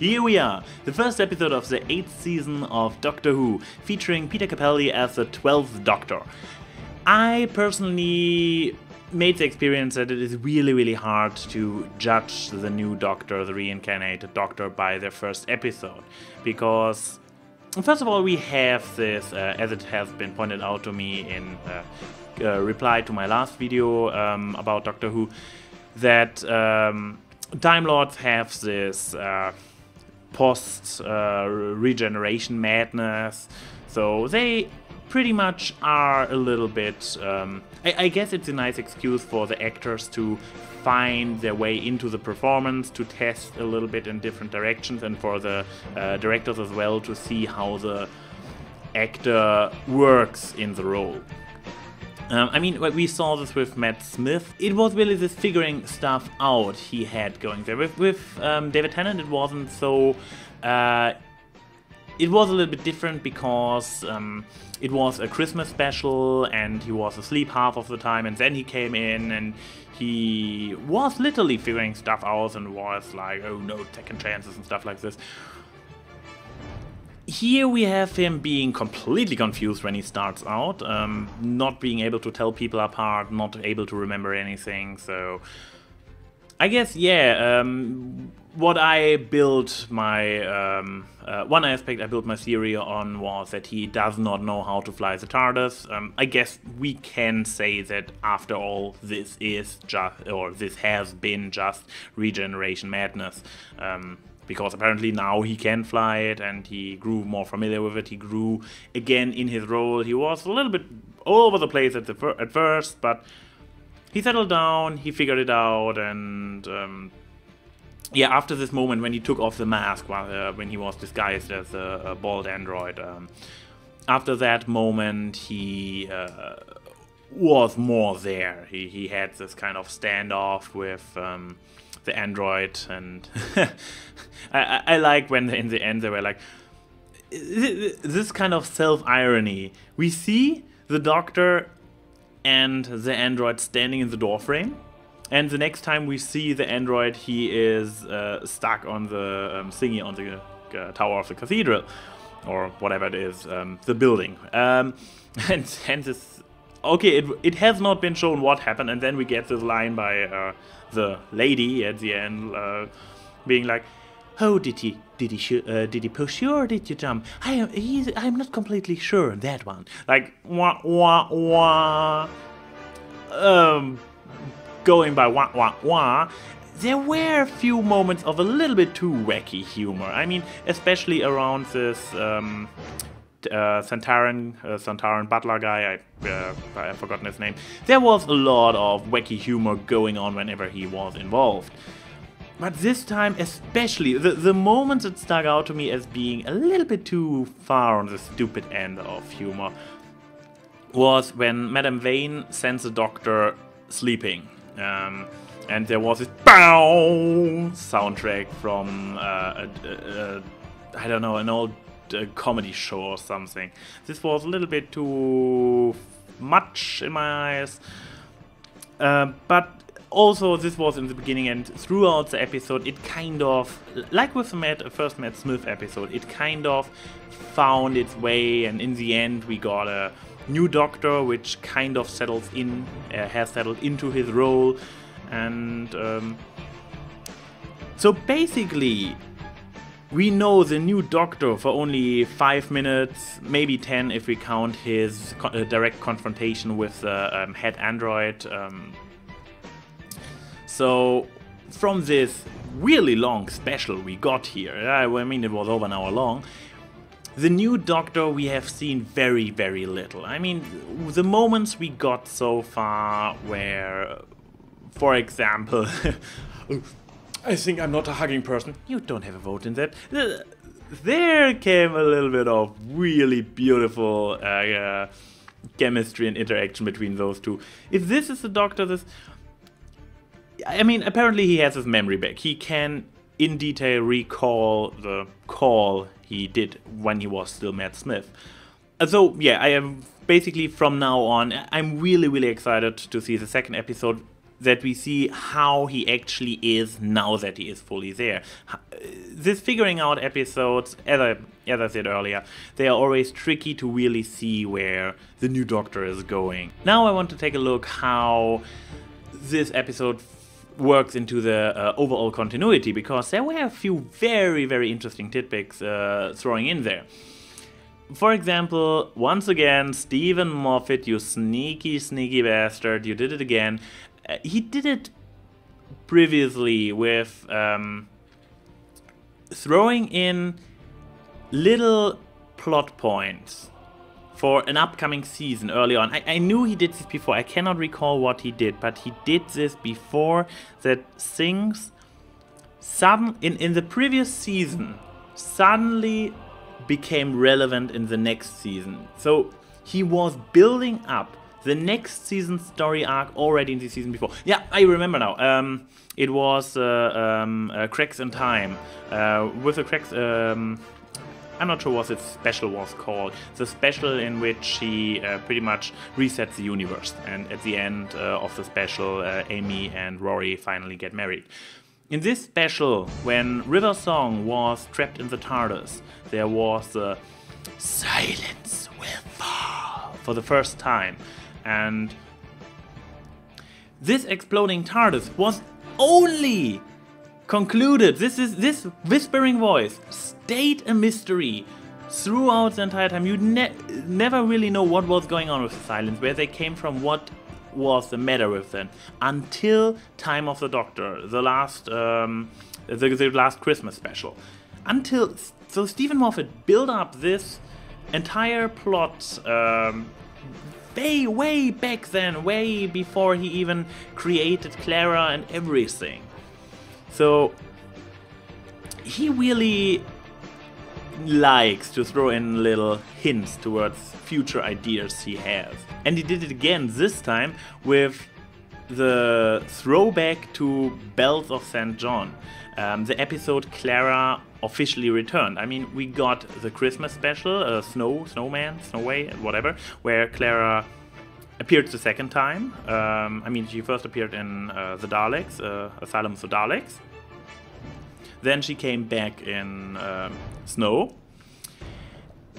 here we are, the first episode of the 8th season of Doctor Who, featuring Peter Capaldi as the 12th Doctor. I personally made the experience that it is really hard to judge the new Doctor, the reincarnated Doctor, by their first episode. Because, first of all, we have this, as it has been pointed out to me in reply to my last video about Doctor Who, that Time Lords have this post-regeneration madness, so they pretty much are a little bit... I guess it's a nice excuse for the actors to find their way into the performance, to test a little bit in different directions, and for the directors as well to see how the actor works in the role. I mean, we saw this with Matt Smith. It was really this figuring stuff out he had going there. With David Tennant, it wasn't so... it was a little bit different because it was a Christmas special and he was asleep half of the time, and then he came in and he was literally figuring stuff out and was like, oh no, second chances and stuff like this. Here we have him being completely confused when he starts out, not being able to tell people apart, not able to remember anything, so... I guess, yeah, what I built my... one aspect I built my theory on was that he does not know how to fly the TARDIS. I guess we can say that after all, this is just, or this has been just regeneration madness. Because apparently now he can fly it and he grew more familiar with it. He grew again in his role. He was a little bit all over the place at first, but he settled down, he figured it out, and yeah, after this moment when he took off the mask when he was disguised as a bald android, after that moment he was more there. He had this kind of standoff with the android, and I like when in the end they were like, this kind of self-irony. We see the Doctor and the android standing in the doorframe, and the next time we see the android, he is stuck on the thingy on the tower of the cathedral, or whatever it is, the building. And this, okay, it has not been shown what happened, and then we get this line by the lady at the end, being like, "Oh, did he push you or did you jump? I'm not completely sure that one." Like, wah wah wah. Going by wah wah wah. There were a few moments of a little bit too wacky humor. I mean, especially around this Santaran butler guy. I've forgotten his name. There was a lot of wacky humor going on whenever he was involved. But this time especially, the moments that stuck out to me as being a little bit too far on the stupid end of humor was when Madame Vane sends the Doctor sleeping. And there was this BOW soundtrack from, I don't know, an old comedy show or something. This was a little bit too much in my eyes. But also, this was in the beginning, and throughout the episode, it kind of, like with the first Matt Smith episode, it kind of found its way, and in the end, we got a new Doctor, which kind of has settled into his role, and so basically, we know the new Doctor for only 5 minutes, maybe 10 if we count his direct confrontation with the head android. So, from this really long special we got here, I mean it was over an hour long, the new Doctor we have seen very little. I mean, the moments we got so far were, for example, I think I'm not a hugging person. You don't have a vote in that. There came a little bit of really beautiful chemistry and interaction between those two. If this is the Doctor, I mean, apparently he has his memory back. He can, in detail, recall the call he did when he was still Matt Smith. So, yeah, I am basically from now on, I'm really excited to see the second episode. that we see how he actually is now that he is fully there. This figuring out episodes, as I said earlier, they are always tricky to really see where the new Doctor is going. Now I want to take a look how this episode works into the overall continuity, because there were a few very, very interesting tidbits throwing in there. For example, once again, Stephen Moffat, you sneaky, sneaky bastard, you did it again. He did it previously with throwing in little plot points for an upcoming season early on. I knew he did this before, I cannot recall what he did, but he did this before, that things in the previous season suddenly became relevant in the next season. So he was building up the next season's story arc already in the season before. Yeah, I remember now. It was Cracks in Time. With the Cracks, I'm not sure what its special was called. The special in which he pretty much resets the universe. And at the end of the special, Amy and Rory finally get married. In this special, when River Song was trapped in the TARDIS, there was a silence will fall for the first time. And this exploding TARDIS was only concluded, this whispering voice stayed a mystery throughout the entire time. You never really know what was going on with the silence, where they came from, what was the matter with them, until Time of the Doctor, the last Christmas special. So Stephen Moffat built up this entire plot way back then, way before he even created Clara and everything. So he really likes to throw in little hints towards future ideas he has. And he did it again this time with the throwback to Bells of St. John, the episode Clara officially returned. I mean, we got the Christmas special, Snowman, Snowway, whatever, where Clara appeared the second time. I mean, she first appeared in the Daleks, Asylum of the Daleks. Then she came back in Snow.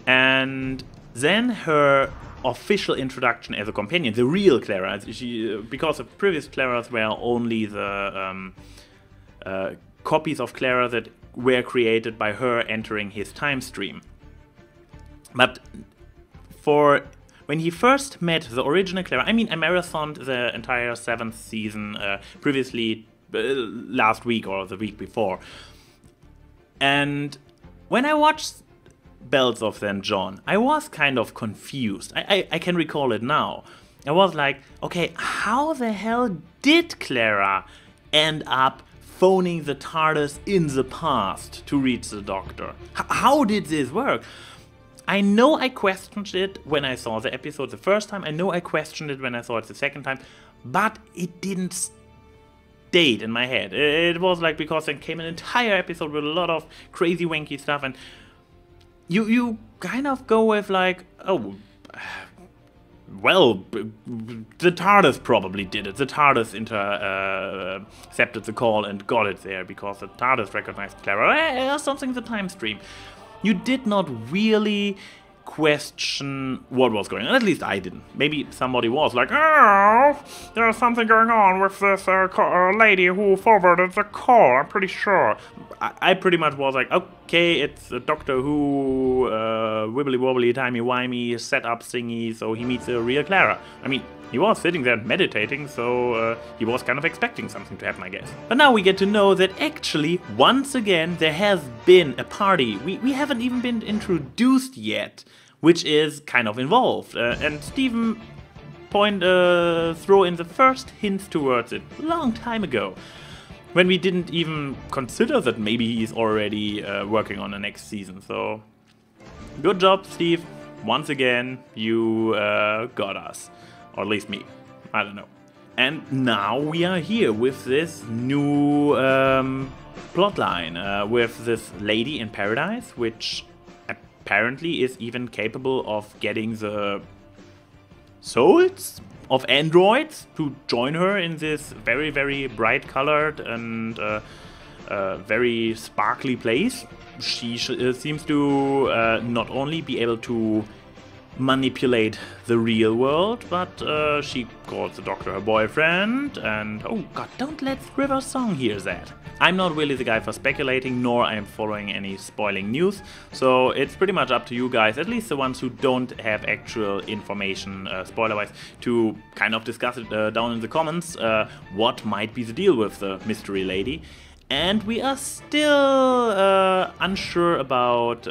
And then her official introduction as a companion, the real Clara, because the previous Claras were only the copies of Clara that were created by her entering his time stream. But when he first met the original Clara, I mean, I marathoned the entire 7th season previously last week or the week before. And when I watched Bells of St. John, I was kind of confused. I can recall it now. I was like, okay, how the hell did Clara end up phoning the TARDIS in the past to reach the Doctor? How did this work? I know I questioned it when I saw the episode the first time. I know I questioned it when I saw it the second time. But it didn't stay in my head. It was like, because there came an entire episode with a lot of crazy wanky stuff, and you kind of go with like, oh, well, the TARDIS probably did it. The TARDIS intercepted the call and got it there because the TARDIS recognized Clara. There's something in the time stream. You did not really question what was going on. At least I didn't. Maybe somebody was like, oh, there's something going on with this lady who forwarded the call, I'm pretty sure. I pretty much was like, okay, it's a Doctor Who, wibbly-wobbly, timey-wimey, set-up thingy, so he meets a real Clara. I mean, he was sitting there meditating, so he was kind of expecting something to happen, I guess. But now we get to know that actually, once again, there has been a party. We haven't even been introduced yet, which is kind of involved. And Stephen threw in the first hints towards it a long time ago, when we didn't even consider that maybe he's already working on the next season. So, good job, Steve. Once again, you got us. Or at least me. I don't know. And now we are here with this new plotline, with this lady in paradise, which apparently is even capable of getting the souls of androids to join her in this very, very bright colored and very sparkly place. She seems to not only be able to manipulate the real world, but she calls the doctor her boyfriend, and oh god, don't let River's song hear that. I'm not really the guy for speculating, nor I'm following any spoiling news, so it's pretty much up to you guys, at least the ones who don't have actual information spoiler-wise, to kind of discuss it down in the comments, what might be the deal with the mystery lady. And we are still unsure about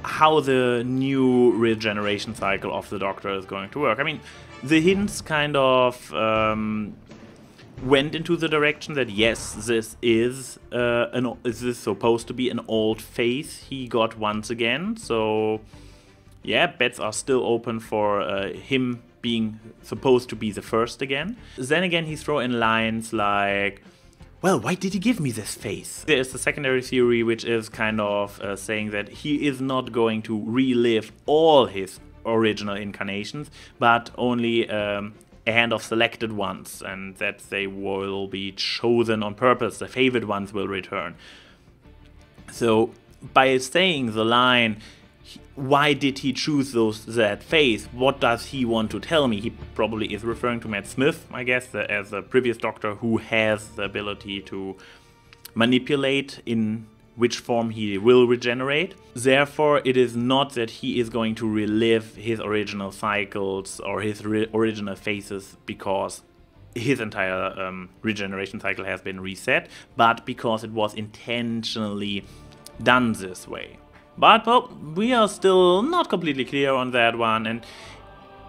how the new regeneration cycle of the Doctor is going to work. I mean, the hints kind of went into the direction that yes, this is supposed to be an old face he got once again. So yeah, bets are still open for him being supposed to be the first again. Then again, he throw in lines like, well, why did he give me this face? There is the secondary theory, which is kind of saying that he is not going to relive all his original incarnations, but only a hand of selected ones, and that they will be chosen on purpose. The favored ones will return. So by saying the line, why did he choose that face? What does he want to tell me? He probably is referring to Matt Smith, I guess, as the previous Doctor who has the ability to manipulate in which form he will regenerate. Therefore, it is not that he is going to relive his original cycles or his original faces because his entire regeneration cycle has been reset, but because it was intentionally done this way. But, well, we are still not completely clear on that one, and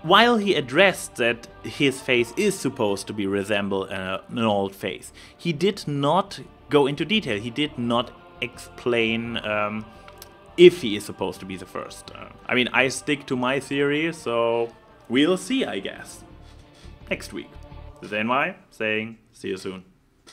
while he addressed that his face is supposed to be resemble an old face, he did not go into detail. He did not explain if he is supposed to be the first. I mean, I stick to my theory, so we'll see, I guess. Next week. This is AnY saying, see you soon.